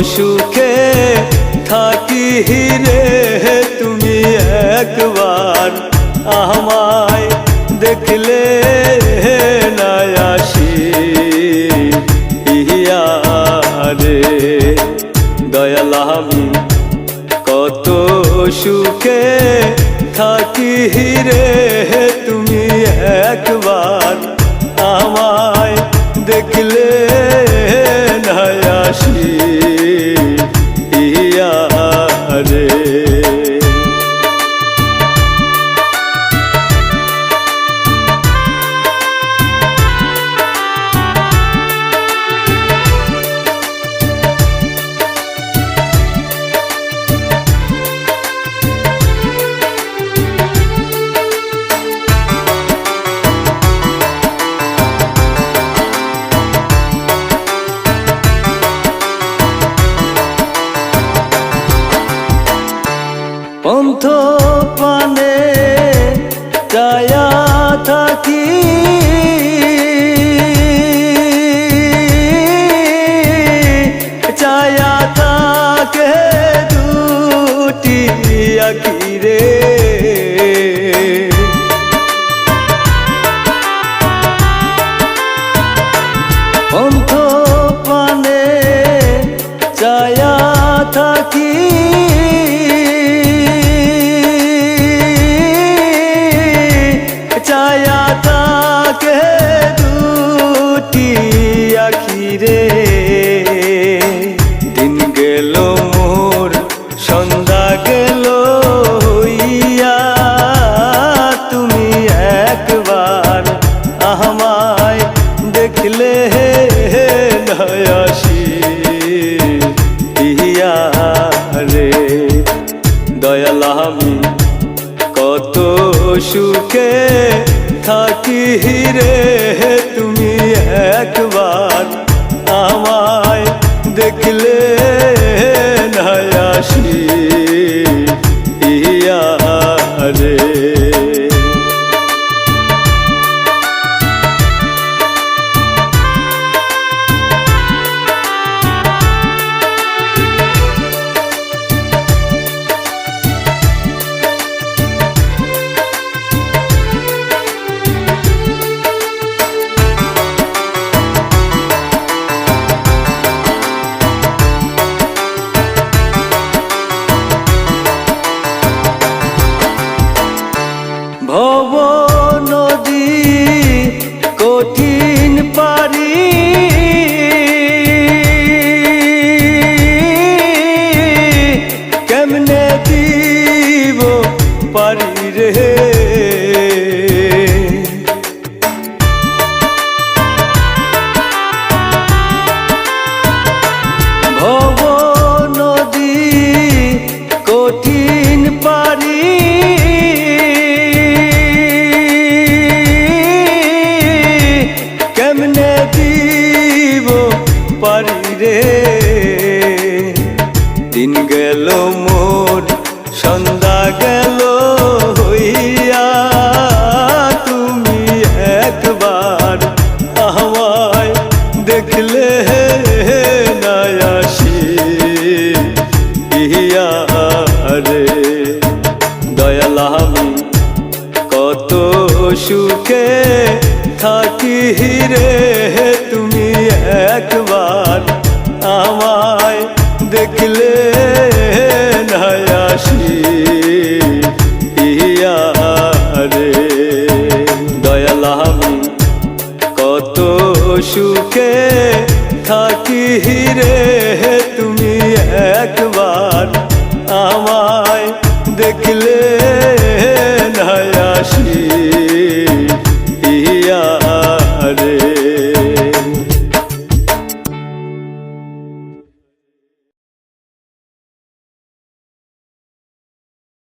সুখে থাকি রে তুমি একবার আমায় দেখলে না আসি রে দয়াল আমি কত সুখে থাকি রে তুমি একবার আমায় দেখলে না আসি রে পন্থ পানে চায়া থাকি চায়া থাকে দুটি আখি রে পন্থ পানে চায়া থাকি চায়া থাকে দুটি আখি রে দিন গেল মোর সন্ধ্যা গেল হইয়া তুমি একবার আমায় দেখলে না আসি রে দয়াল আমি কত সুখে থাকি রে তুমি একবার আমায় দেখলে না আসি রে ভব নদী কঠিন পারি কেমনে দিব পারি রে ভব নদী কঠিন পারি কেমনে দিব পারি রে দিন গেল মোর সন্ধ্যা গেল হইয়া তুমি একবার আমায় দেখলে না আসি রে দয়াল আমি কত সুখে থাকি রে তুমি একবার আমায় দেখলে না আসি রে দয়াল আমি কত সুখে থাকি রে তুমি একবার আমায় দেখলে